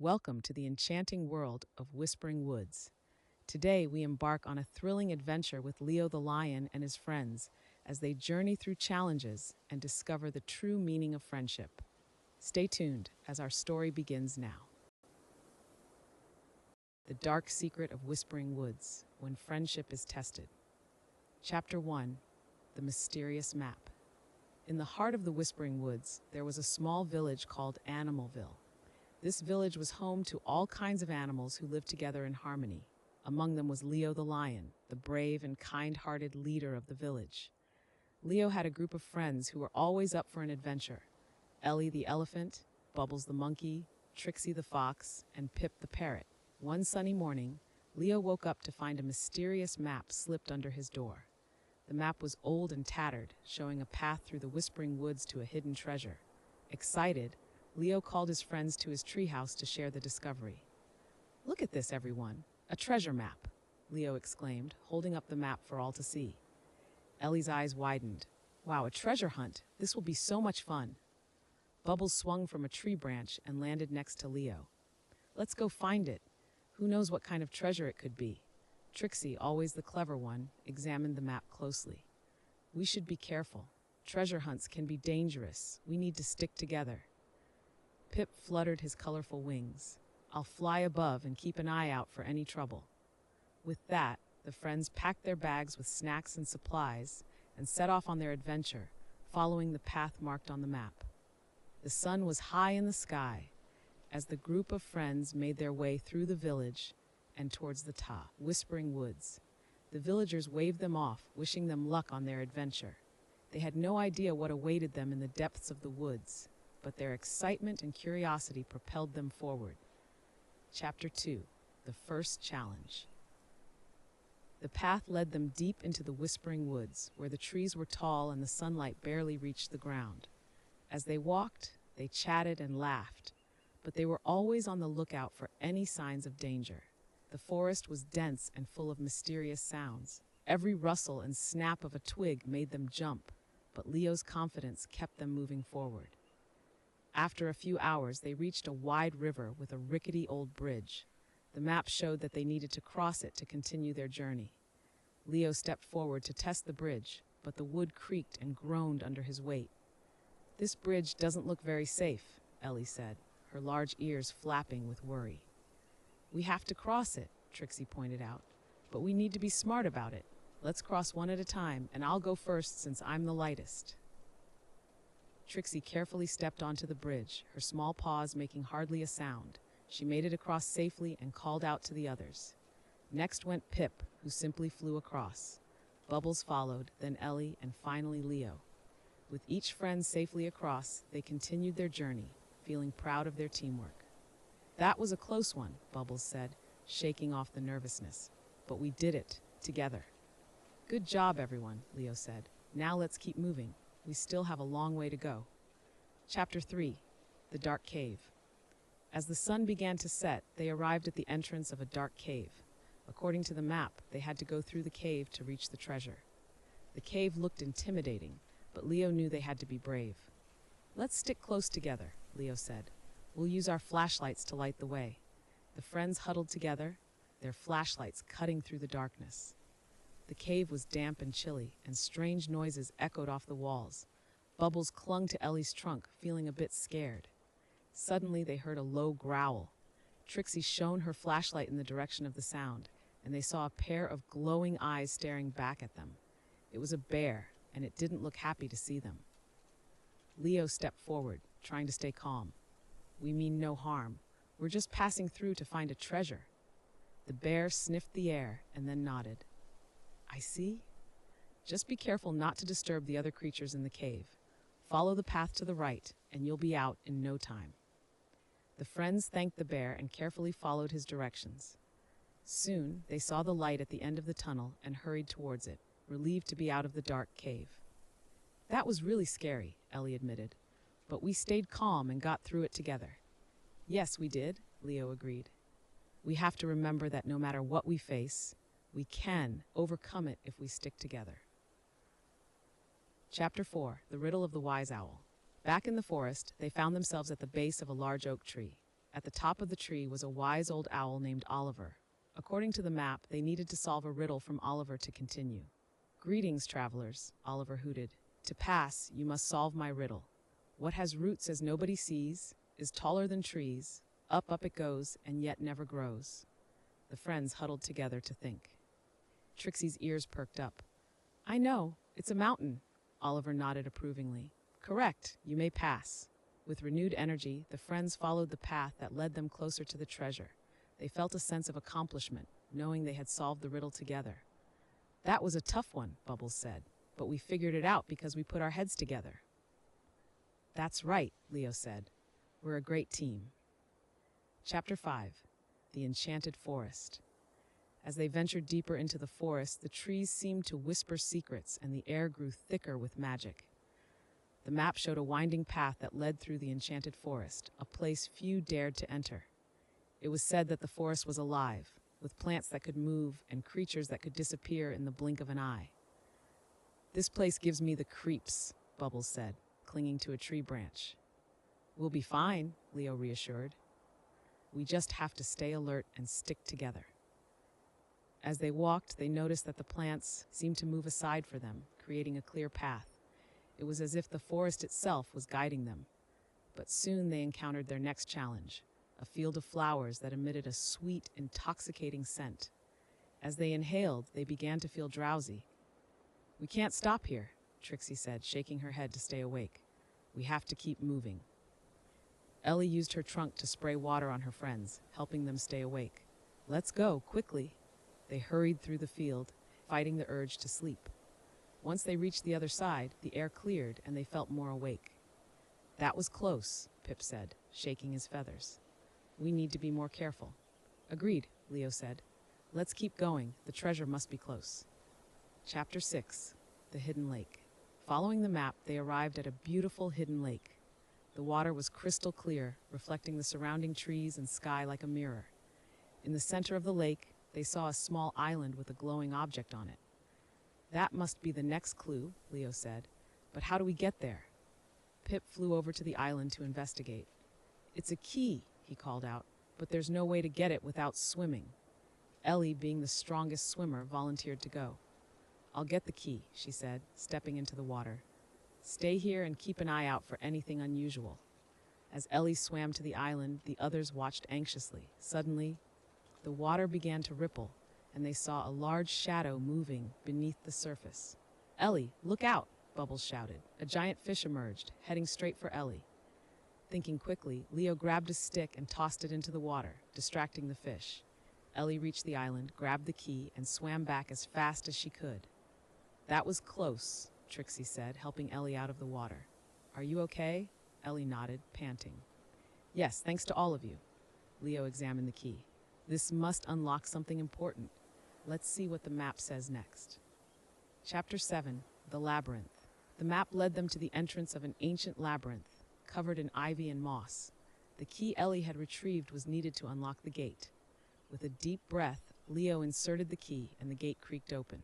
Welcome to the enchanting world of Whispering Woods. Today, we embark on a thrilling adventure with Leo the lion and his friends as they journey through challenges and discover the true meaning of friendship. Stay tuned as our story begins now. The dark secret of Whispering Woods, when friendship is tested. Chapter 1: The Mysterious Map. In the heart of the Whispering Woods, there was a small village called Animalville. This village was home to all kinds of animals who lived together in harmony. Among them was Leo the lion, the brave and kind-hearted leader of the village. Leo had a group of friends who were always up for an adventure. Ellie the elephant, Bubbles the monkey, Trixie the fox, and Pip the parrot. One sunny morning, Leo woke up to find a mysterious map slipped under his door. The map was old and tattered, showing a path through the Whispering Woods to a hidden treasure. Excited, Leo called his friends to his treehouse to share the discovery. "Look at this, everyone! A treasure map!" Leo exclaimed, holding up the map for all to see. Ellie's eyes widened. "Wow, a treasure hunt! This will be so much fun!" Bubbles swung from a tree branch and landed next to Leo. "Let's go find it. Who knows what kind of treasure it could be?" Trixie, always the clever one, examined the map closely. "We should be careful. Treasure hunts can be dangerous. We need to stick together." Pip fluttered his colorful wings. "I'll fly above and keep an eye out for any trouble." With that, the friends packed their bags with snacks and supplies and set off on their adventure, following the path marked on the map. The sun was high in the sky as the group of friends made their way through the village and towards the Whispering Woods. The villagers waved them off, wishing them luck on their adventure. They had no idea what awaited them in the depths of the woods, but their excitement and curiosity propelled them forward. Chapter 2: The First Challenge. The path led them deep into the Whispering Woods, where the trees were tall and the sunlight barely reached the ground. As they walked, they chatted and laughed, but they were always on the lookout for any signs of danger. The forest was dense and full of mysterious sounds. Every rustle and snap of a twig made them jump, but Leo's confidence kept them moving forward. After a few hours, they reached a wide river with a rickety old bridge. The map showed that they needed to cross it to continue their journey. Leo stepped forward to test the bridge, but the wood creaked and groaned under his weight. "This bridge doesn't look very safe," Ellie said, her large ears flapping with worry. "We have to cross it," Trixie pointed out, "but we need to be smart about it. Let's cross one at a time, and I'll go first since I'm the lightest." Trixie carefully stepped onto the bridge, her small paws making hardly a sound. She made it across safely and called out to the others. Next went Pip, who simply flew across. Bubbles followed, then Ellie, and finally Leo. With each friend safely across, they continued their journey, feeling proud of their teamwork. "That was a close one," Bubbles said, shaking off the nervousness. "But we did it, together." "Good job, everyone," Leo said. "Now let's keep moving. We still have a long way to go." Chapter 3: The Dark Cave. As the sun began to set, they arrived at the entrance of a dark cave. According to the map, they had to go through the cave to reach the treasure. The cave looked intimidating, but Leo knew they had to be brave. "Let's stick close together," Leo said. "We'll use our flashlights to light the way." The friends huddled together, their flashlights cutting through the darkness. The cave was damp and chilly, and strange noises echoed off the walls. Bubbles clung to Ellie's trunk, feeling a bit scared. Suddenly, they heard a low growl. Trixie shone her flashlight in the direction of the sound, and they saw a pair of glowing eyes staring back at them. It was a bear, and it didn't look happy to see them. Leo stepped forward, trying to stay calm. "We mean no harm. We're just passing through to find a treasure." The bear sniffed the air and then nodded. "I see. Just be careful not to disturb the other creatures in the cave. Follow the path to the right, and you'll be out in no time." The friends thanked the bear and carefully followed his directions. Soon, they saw the light at the end of the tunnel and hurried towards it, relieved to be out of the dark cave. "That was really scary," Ellie admitted, "but we stayed calm and got through it together." "Yes, we did," Leo agreed. "We have to remember that no matter what we face, we can overcome it if we stick together." Chapter 4: The Riddle of the Wise Owl. Back in the forest, they found themselves at the base of a large oak tree. At the top of the tree was a wise old owl named Oliver. According to the map, they needed to solve a riddle from Oliver to continue. "Greetings, travelers," Oliver hooted. "To pass, you must solve my riddle. What has roots as nobody sees, is taller than trees, up it goes, and yet never grows?" The friends huddled together to think. Trixie's ears perked up. "I know, it's a mountain," Oliver nodded approvingly. "Correct, you may pass." With renewed energy, the friends followed the path that led them closer to the treasure. They felt a sense of accomplishment, knowing they had solved the riddle together. "That was a tough one," Bubbles said, "but we figured it out because we put our heads together." "That's right," Leo said. "We're a great team." Chapter 5. The Enchanted Forest. As they ventured deeper into the forest, the trees seemed to whisper secrets and the air grew thicker with magic. The map showed a winding path that led through the enchanted forest, a place few dared to enter. It was said that the forest was alive, with plants that could move and creatures that could disappear in the blink of an eye. "This place gives me the creeps," Bubbles said, clinging to a tree branch. "We'll be fine," Leo reassured. "We just have to stay alert and stick together." As they walked, they noticed that the plants seemed to move aside for them, creating a clear path. It was as if the forest itself was guiding them. But soon they encountered their next challenge, a field of flowers that emitted a sweet, intoxicating scent. As they inhaled, they began to feel drowsy. "We can't stop here," Trixie said, shaking her head to stay awake. "We have to keep moving." Ellie used her trunk to spray water on her friends, helping them stay awake. "Let's go, quickly." They hurried through the field, fighting the urge to sleep. Once they reached the other side, the air cleared and they felt more awake. "That was close," Pip said, shaking his feathers. "We need to be more careful." "Agreed," Leo said. "Let's keep going. The treasure must be close." Chapter 6. The Hidden Lake. Following the map, they arrived at a beautiful hidden lake. The water was crystal clear, reflecting the surrounding trees and sky like a mirror. In the center of the lake, they saw a small island with a glowing object on it. "That must be the next clue," Leo said. "But how do we get there?" Pip flew over to the island to investigate. "It's a key," he called out, "but there's no way to get it without swimming." Ellie, being the strongest swimmer, volunteered to go. "I'll get the key," she said, stepping into the water. "Stay here and keep an eye out for anything unusual." As Ellie swam to the island, the others watched anxiously. Suddenly, the water began to ripple, and they saw a large shadow moving beneath the surface. "Ellie, look out!" Bubbles shouted. A giant fish emerged, heading straight for Ellie. Thinking quickly, Leo grabbed a stick and tossed it into the water, distracting the fish. Ellie reached the island, grabbed the key, and swam back as fast as she could. "That was close," Trixie said, helping Ellie out of the water. "Are you okay?" Ellie nodded, panting. "Yes, thanks to all of you." Leo examined the key. "This must unlock something important. Let's see what the map says next." Chapter 7. The Labyrinth. The map led them to the entrance of an ancient labyrinth, covered in ivy and moss. The key Ellie had retrieved was needed to unlock the gate. With a deep breath, Leo inserted the key and the gate creaked open.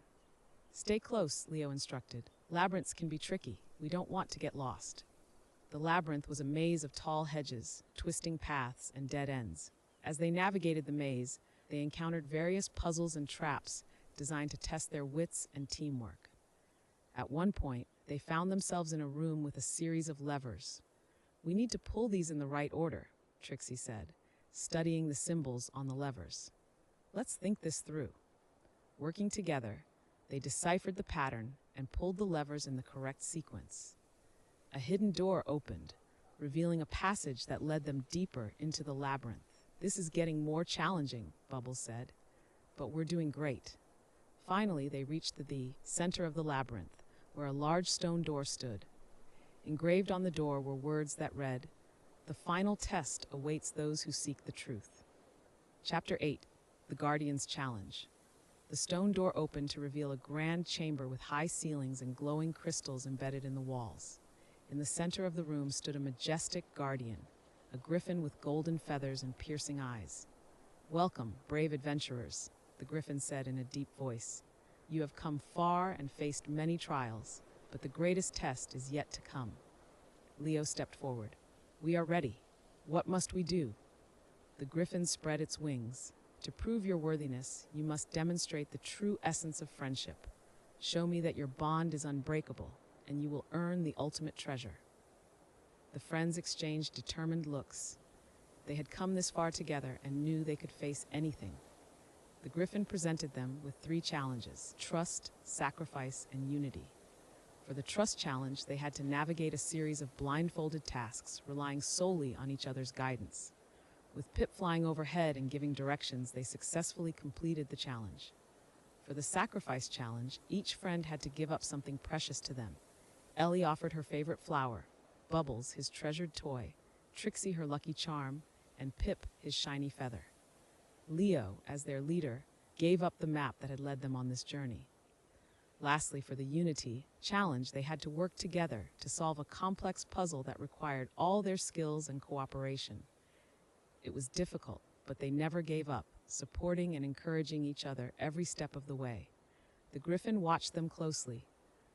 "Stay close," Leo instructed. "Labyrinths can be tricky. We don't want to get lost." The labyrinth was a maze of tall hedges, twisting paths, and dead ends. As they navigated the maze, they encountered various puzzles and traps designed to test their wits and teamwork. At one point, they found themselves in a room with a series of levers. "We need to pull these in the right order," Trixie said, studying the symbols on the levers. "Let's think this through." Working together, they deciphered the pattern and pulled the levers in the correct sequence. A hidden door opened, revealing a passage that led them deeper into the labyrinth. "This is getting more challenging," Bubbles said, "but we're doing great." Finally, they reached the center of the labyrinth, where a large stone door stood. Engraved on the door were words that read, "The final test awaits those who seek the truth." Chapter 8. The Guardian's Challenge. The stone door opened to reveal a grand chamber with high ceilings and glowing crystals embedded in the walls. In the center of the room stood a majestic guardian, a griffin with golden feathers and piercing eyes. "Welcome, brave adventurers," the griffin said in a deep voice. "You have come far and faced many trials, but the greatest test is yet to come." Leo stepped forward. "We are ready. What must we do?" The griffin spread its wings. To prove your worthiness, you must demonstrate the true essence of friendship. Show me that your bond is unbreakable, and you will earn the ultimate treasure. The friends exchanged determined looks. They had come this far together and knew they could face anything. The griffin presented them with 3 challenges: trust, sacrifice, and unity. For the trust challenge, they had to navigate a series of blindfolded tasks, relying solely on each other's guidance. With Pip flying overhead and giving directions, they successfully completed the challenge. For the sacrifice challenge, each friend had to give up something precious to them. Ellie offered her favorite flower, Bubbles his treasured toy, Trixie her lucky charm, and Pip his shiny feather. Leo, as their leader, gave up the map that had led them on this journey. Lastly, for the Unity challenge, they had to work together to solve a complex puzzle that required all their skills and cooperation. It was difficult, but they never gave up, supporting and encouraging each other every step of the way. The griffin watched them closely.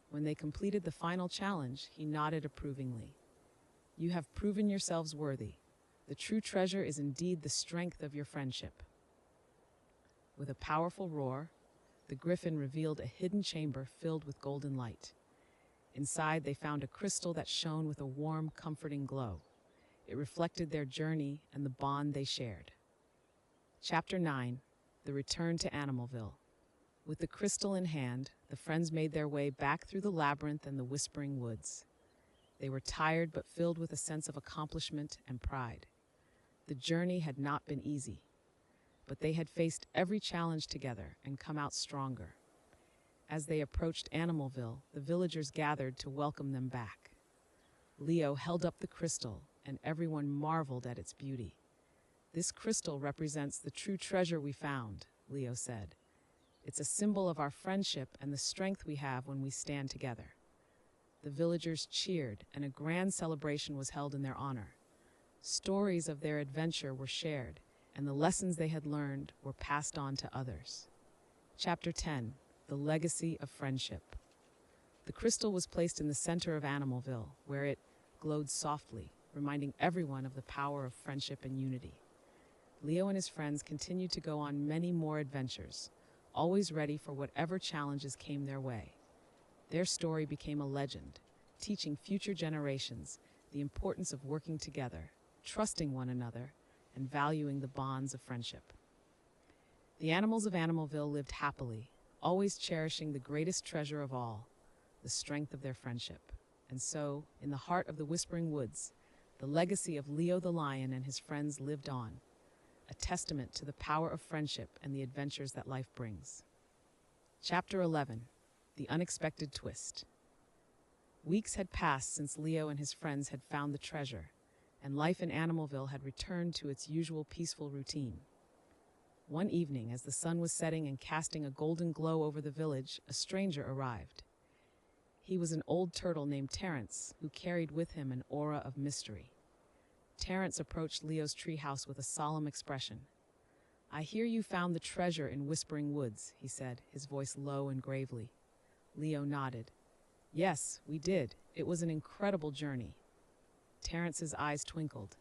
When they completed the final challenge, he nodded approvingly. You have proven yourselves worthy. The true treasure is indeed the strength of your friendship. With a powerful roar, the griffin revealed a hidden chamber filled with golden light. Inside, they found a crystal that shone with a warm, comforting glow. It reflected their journey and the bond they shared. Chapter 9: The Return to Animalville. With the crystal in hand, the friends made their way back through the labyrinth and the whispering woods. They were tired but filled with a sense of accomplishment and pride. The journey had not been easy, but they had faced every challenge together and come out stronger. As they approached Animalville, the villagers gathered to welcome them back. Leo held up the crystal, and everyone marveled at its beauty. This crystal represents the true treasure we found, Leo said. It's a symbol of our friendship and the strength we have when we stand together. The villagers cheered, and a grand celebration was held in their honor. Stories of their adventure were shared, and the lessons they had learned were passed on to others. Chapter 10: The Legacy of Friendship. The crystal was placed in the center of Animalville, where it glowed softly, reminding everyone of the power of friendship and unity. Leo and his friends continued to go on many more adventures, always ready for whatever challenges came their way. Their story became a legend, teaching future generations the importance of working together, trusting one another, and valuing the bonds of friendship. The animals of Animalville lived happily, always cherishing the greatest treasure of all, the strength of their friendship. And so, in the heart of the Whispering Woods, the legacy of Leo the lion and his friends lived on, a testament to the power of friendship and the adventures that life brings. Chapter 11: The Unexpected Twist. Weeks had passed since Leo and his friends had found the treasure, and life in Animalville had returned to its usual peaceful routine. One evening, as the sun was setting and casting a golden glow over the village, a stranger arrived. He was an old turtle named Terrence, who carried with him an aura of mystery. Terrence approached Leo's treehouse with a solemn expression. "I hear you found the treasure in Whispering Woods," he said, his voice low and gravely. Leo nodded. "Yes, we did. It was an incredible journey." Terrence's eyes twinkled.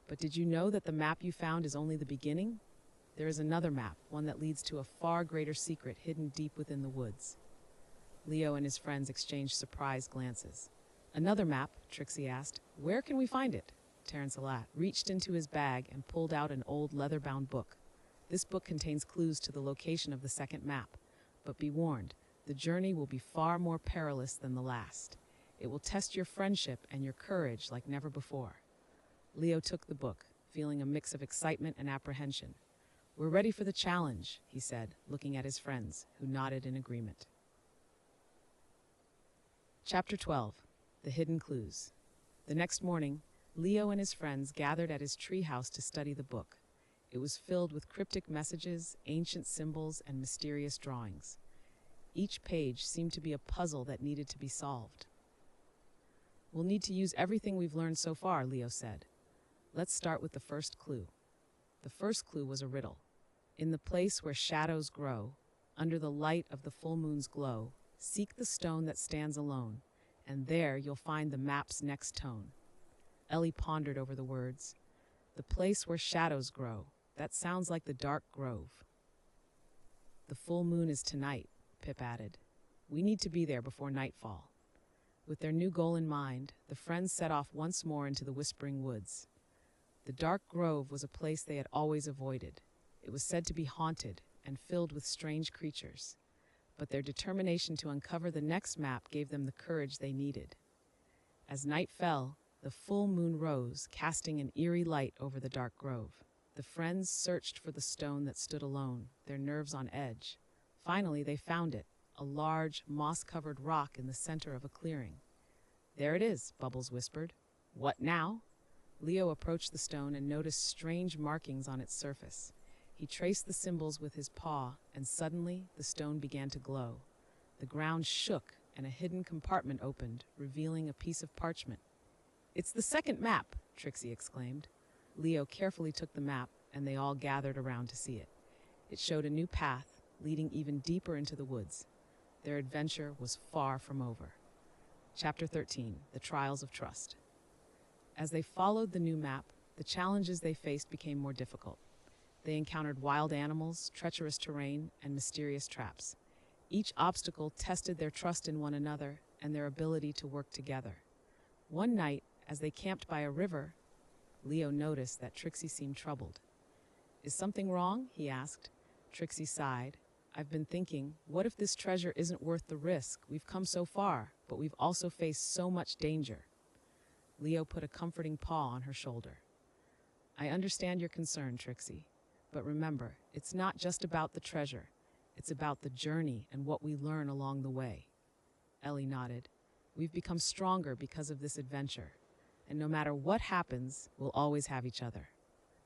"But did you know that the map you found is only the beginning? There is another map, one that leads to a far greater secret hidden deep within the woods." Leo and his friends exchanged surprised glances. "Another map?" Trixie asked. "Where can we find it?" Terrence reached into his bag and pulled out an old leather-bound book. "This book contains clues to the location of the second map. But be warned, the journey will be far more perilous than the last. It will test your friendship and your courage like never before." Leo took the book, feeling a mix of excitement and apprehension. "We're ready for the challenge," he said, looking at his friends, who nodded in agreement. Chapter 12: The Hidden Clues. The next morning, Leo and his friends gathered at his treehouse to study the book. It was filled with cryptic messages, ancient symbols, and mysterious drawings. Each page seemed to be a puzzle that needed to be solved. "We'll need to use everything we've learned so far," Leo said. "Let's start with the first clue." The first clue was a riddle. "In the place where shadows grow, under the light of the full moon's glow, seek the stone that stands alone, and there you'll find the map's next tone." Ellie pondered over the words. The place where shadows grow. That sounds like the dark grove. The full moon is tonight, Pip added. We need to be there before nightfall. With their new goal in mind, the friends set off once more into the Whispering Woods. The dark grove was a place they had always avoided. It was said to be haunted and filled with strange creatures. But their determination to uncover the next map gave them the courage they needed. As night fell, the full moon rose, casting an eerie light over the dark grove. The friends searched for the stone that stood alone, their nerves on edge. Finally, they found it, a large, moss-covered rock in the center of a clearing. There it is, Bubbles whispered. What now? Leo approached the stone and noticed strange markings on its surface. He traced the symbols with his paw, and suddenly the stone began to glow. The ground shook, and a hidden compartment opened, revealing a piece of parchment. It's the second map, Trixie exclaimed. Leo carefully took the map, and they all gathered around to see it. It showed a new path, leading even deeper into the woods. Their adventure was far from over. Chapter 13, The Trials of Trust. As they followed the new map, the challenges they faced became more difficult. They encountered wild animals, treacherous terrain, and mysterious traps. Each obstacle tested their trust in one another and their ability to work together. One night, as they camped by a river, Leo noticed that Trixie seemed troubled. Is something wrong? He asked. Trixie sighed. I've been thinking, what if this treasure isn't worth the risk? We've come so far, but we've also faced so much danger. Leo put a comforting paw on her shoulder. I understand your concern, Trixie. But remember, it's not just about the treasure. It's about the journey and what we learn along the way. Ellie nodded. We've become stronger because of this adventure. And no matter what happens, we'll always have each other.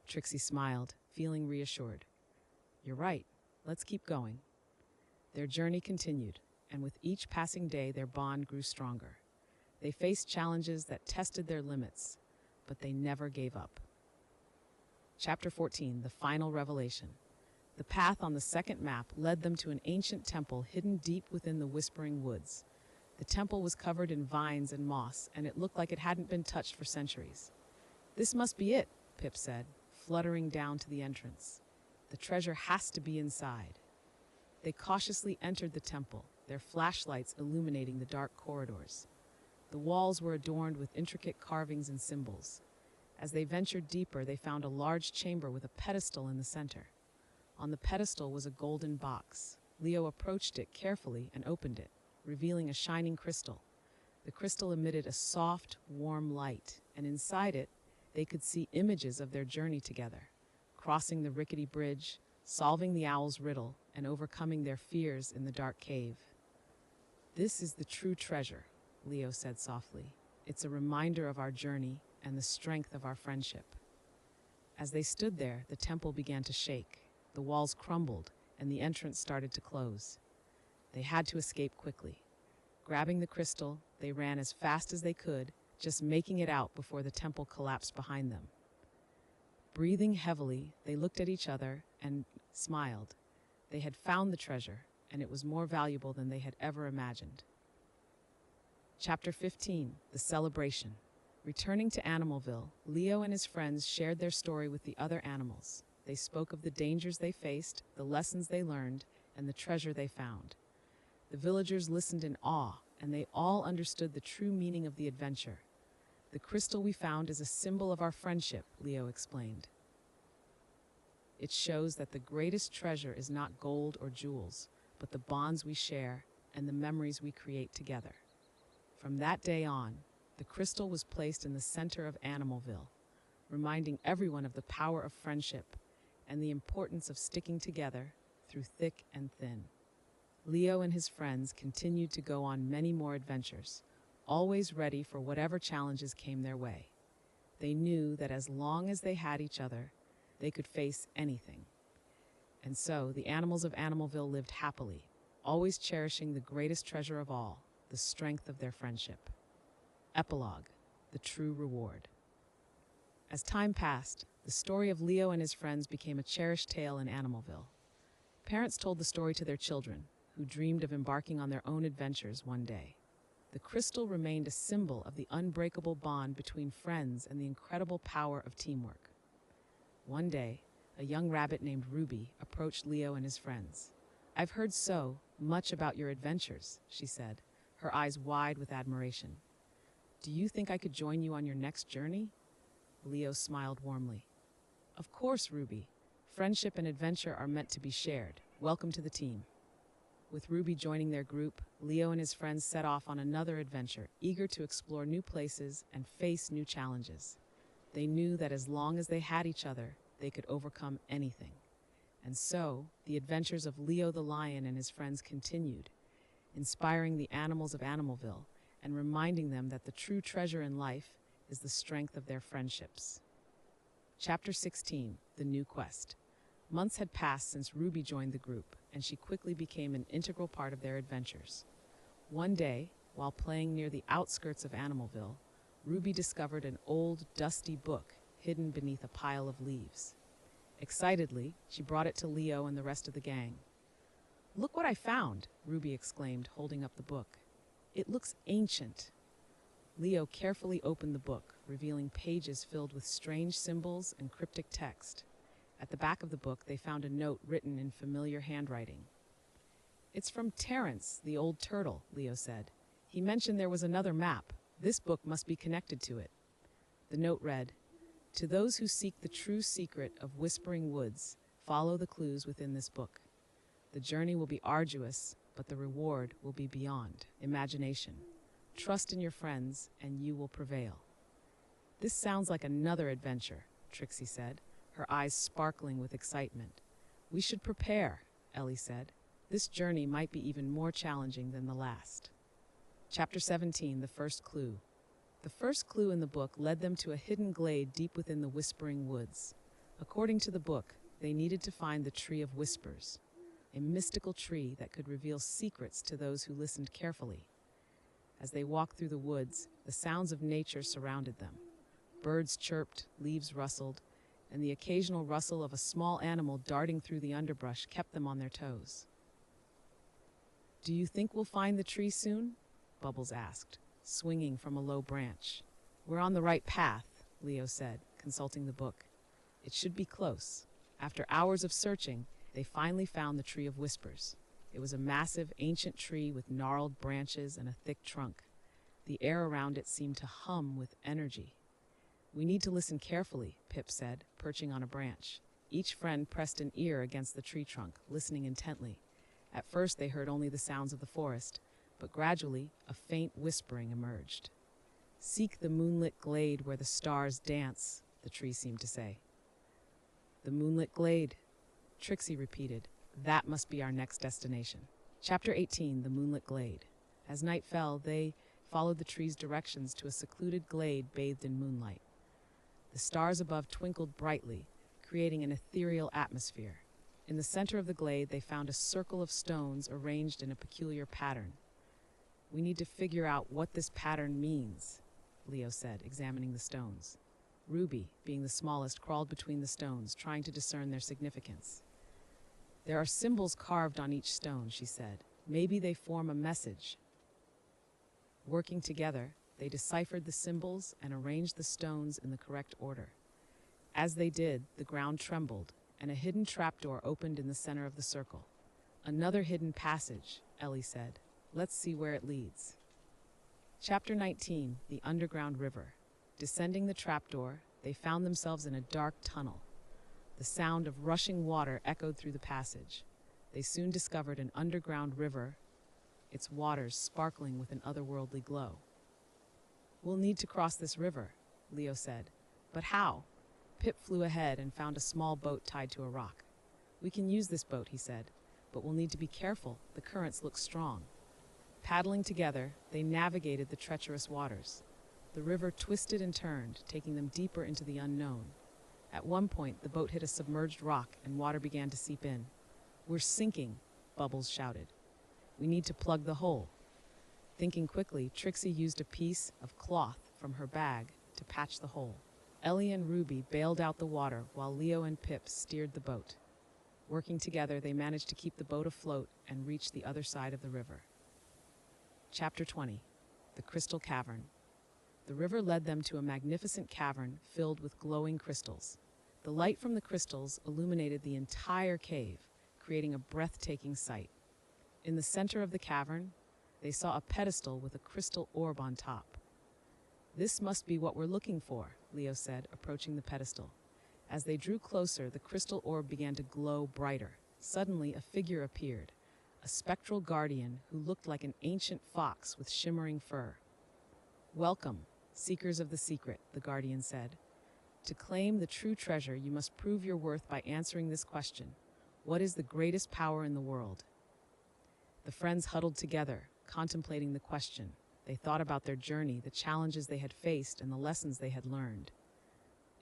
Trixie smiled, feeling reassured. You're right. Let's keep going. Their journey continued, and with each passing day, their bond grew stronger. They faced challenges that tested their limits, but they never gave up. Chapter 14, The Final Revelation. The path on the second map led them to an ancient temple hidden deep within the Whispering Woods. The temple was covered in vines and moss, and it looked like it hadn't been touched for centuries. This must be it, Pip said, fluttering down to the entrance. The treasure has to be inside. They cautiously entered the temple, their flashlights illuminating the dark corridors. The walls were adorned with intricate carvings and symbols. As they ventured deeper, they found a large chamber with a pedestal in the center. On the pedestal was a golden box. Leo approached it carefully and opened it, revealing a shining crystal. The crystal emitted a soft, warm light, and inside it, they could see images of their journey together, crossing the rickety bridge, solving the owl's riddle, and overcoming their fears in the dark cave. This is the true treasure, Leo said softly. It's a reminder of our journey and the strength of our friendship. As they stood there, the temple began to shake. The walls crumbled, and the entrance started to close. They had to escape quickly. Grabbing the crystal, they ran as fast as they could, just making it out before the temple collapsed behind them. Breathing heavily, they looked at each other and smiled. They had found the treasure, and it was more valuable than they had ever imagined. Chapter 15, The Celebration. Returning to Animalville, Leo and his friends shared their story with the other animals. They spoke of the dangers they faced, the lessons they learned, and the treasure they found. The villagers listened in awe, and they all understood the true meaning of the adventure. The crystal we found is a symbol of our friendship, Leo explained. It shows that the greatest treasure is not gold or jewels, but the bonds we share and the memories we create together. From that day on, the crystal was placed in the center of Animalville, reminding everyone of the power of friendship and the importance of sticking together through thick and thin. Leo and his friends continued to go on many more adventures, always ready for whatever challenges came their way. They knew that as long as they had each other, they could face anything. And so the animals of Animalville lived happily, always cherishing the greatest treasure of all, the strength of their friendship. Epilogue, The True Reward. As time passed, the story of Leo and his friends became a cherished tale in Animalville. Parents told the story to their children, who dreamed of embarking on their own adventures one day. The crystal remained a symbol of the unbreakable bond between friends and the incredible power of teamwork. One day, a young rabbit named Ruby approached Leo and his friends. "I've heard so much about your adventures," she said, her eyes wide with admiration. "Do you think I could join you on your next journey?" Leo smiled warmly. "Of course, Ruby. Friendship and adventure are meant to be shared. Welcome to the team." With Ruby joining their group, Leo and his friends set off on another adventure, eager to explore new places and face new challenges. They knew that as long as they had each other, they could overcome anything. And so, the adventures of Leo the lion and his friends continued, inspiring the animals of Animalville and reminding them that the true treasure in life is the strength of their friendships. Chapter 16, The New Quest. Months had passed since Ruby joined the group, and she quickly became an integral part of their adventures. One day, while playing near the outskirts of Animalville, Ruby discovered an old, dusty book hidden beneath a pile of leaves. Excitedly, she brought it to Leo and the rest of the gang. "Look what I found," Ruby exclaimed, holding up the book. "It looks ancient." Leo carefully opened the book, revealing pages filled with strange symbols and cryptic text. At the back of the book, they found a note written in familiar handwriting. "It's from Terrence, the old turtle," Leo said. "He mentioned there was another map. This book must be connected to it." The note read, "To those who seek the true secret of Whispering Woods, follow the clues within this book. The journey will be arduous, but the reward will be beyond imagination. Trust in your friends, and you will prevail." "This sounds like another adventure," Trixie said, her eyes sparkling with excitement. "We should prepare," Ellie said. "This journey might be even more challenging than the last." Chapter 17, The First Clue. The first clue in the book led them to a hidden glade deep within the Whispering Woods. According to the book, they needed to find the Tree of Whispers, a mystical tree that could reveal secrets to those who listened carefully. As they walked through the woods, the sounds of nature surrounded them. Birds chirped, leaves rustled, and the occasional rustle of a small animal darting through the underbrush kept them on their toes. "Do you think we'll find the tree soon?" Bubbles asked, swinging from a low branch. "We're on the right path," Leo said, consulting the book. "It should be close." After hours of searching, they finally found the Tree of Whispers. It was a massive, ancient tree with gnarled branches and a thick trunk. The air around it seemed to hum with energy. "We need to listen carefully," Pip said, perching on a branch. Each friend pressed an ear against the tree trunk, listening intently. At first they heard only the sounds of the forest, but gradually a faint whispering emerged. "Seek the moonlit glade where the stars dance," the tree seemed to say. "The moonlit glade," Trixie repeated. "That must be our next destination." Chapter 18, The Moonlit Glade. As night fell, they followed the tree's directions to a secluded glade bathed in moonlight. The stars above twinkled brightly, creating an ethereal atmosphere. In the center of the glade, they found a circle of stones arranged in a peculiar pattern. "We need to figure out what this pattern means," Leo said, examining the stones. Ruby, being the smallest, crawled between the stones, trying to discern their significance. "There are symbols carved on each stone," she said. "Maybe they form a message." Working together, they deciphered the symbols and arranged the stones in the correct order. As they did, the ground trembled, and a hidden trapdoor opened in the center of the circle. "Another hidden passage," Ellie said. "Let's see where it leads." Chapter 19, The Underground River. Descending the trapdoor, they found themselves in a dark tunnel. The sound of rushing water echoed through the passage. They soon discovered an underground river, its waters sparkling with an otherworldly glow. "We'll need to cross this river," Leo said. "But how?" Pip flew ahead and found a small boat tied to a rock. "We can use this boat," he said, "but we'll need to be careful. The currents look strong." Paddling together, they navigated the treacherous waters. The river twisted and turned, taking them deeper into the unknown. At one point, the boat hit a submerged rock and water began to seep in. "We're sinking," Bubbles shouted. "We need to plug the hole." Thinking quickly, Trixie used a piece of cloth from her bag to patch the hole. Ellie and Ruby bailed out the water while Leo and Pip steered the boat. Working together, they managed to keep the boat afloat and reach the other side of the river. Chapter 20, The Crystal Cavern. The river led them to a magnificent cavern filled with glowing crystals. The light from the crystals illuminated the entire cave, creating a breathtaking sight. In the center of the cavern, they saw a pedestal with a crystal orb on top. "This must be what we're looking for," Leo said, approaching the pedestal. As they drew closer, the crystal orb began to glow brighter. Suddenly, a figure appeared, a spectral guardian who looked like an ancient fox with shimmering fur. "Welcome, seekers of the secret," the guardian said. "To claim the true treasure, you must prove your worth by answering this question. What is the greatest power in the world?" The friends huddled together, contemplating the question. They thought about their journey, the challenges they had faced, and the lessons they had learned.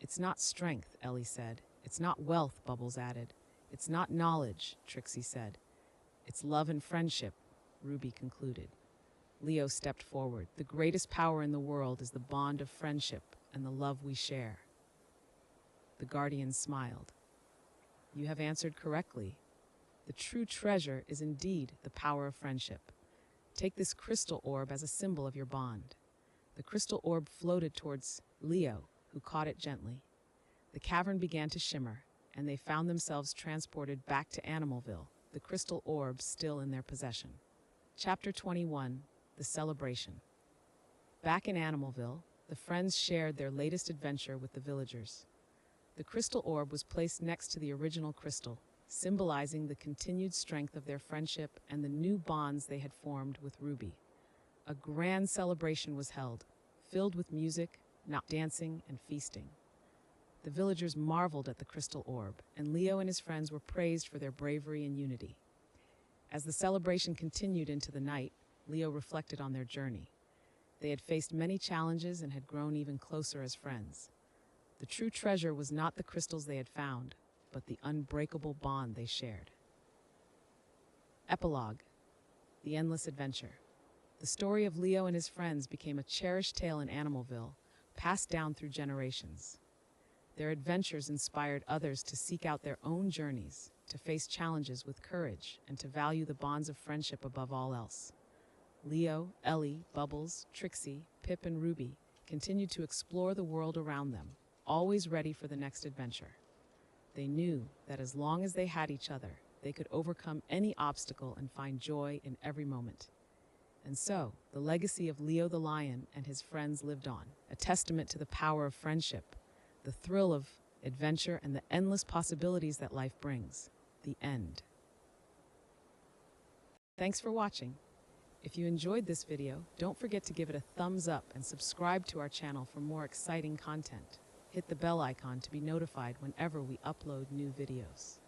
"It's not strength," Ellie said. "It's not wealth," Bubbles added. "It's not knowledge," Trixie said. "It's love and friendship," Ruby concluded. Leo stepped forward. "The greatest power in the world is the bond of friendship and the love we share." The guardian smiled. "You have answered correctly. The true treasure is indeed the power of friendship. Take this crystal orb as a symbol of your bond." The crystal orb floated towards Leo, who caught it gently. The cavern began to shimmer, and they found themselves transported back to Animalville, the crystal orb still in their possession. Chapter 21: The Celebration. Back in Animalville, the friends shared their latest adventure with the villagers. The crystal orb was placed next to the original crystal, symbolizing the continued strength of their friendship and the new bonds they had formed with Ruby. A grand celebration was held, filled with music, dancing, and feasting. The villagers marveled at the crystal orb, and Leo and his friends were praised for their bravery and unity. As the celebration continued into the night, Leo reflected on their journey. They had faced many challenges and had grown even closer as friends. The true treasure was not the crystals they had found, but the unbreakable bond they shared. Epilogue: The Endless Adventure. The story of Leo and his friends became a cherished tale in Animalville, passed down through generations. Their adventures inspired others to seek out their own journeys, to face challenges with courage, and to value the bonds of friendship above all else. Leo, Ellie, Bubbles, Trixie, Pip, and Ruby continued to explore the world around them, always ready for the next adventure. They knew that as long as they had each other, they could overcome any obstacle and find joy in every moment. And so, the legacy of Leo the Lion and his friends lived on, a testament to the power of friendship, the thrill of adventure, and the endless possibilities that life brings. The end. Thanks for watching. If you enjoyed this video, don't forget to give it a thumbs up and subscribe to our channel for more exciting content. Hit the bell icon to be notified whenever we upload new videos.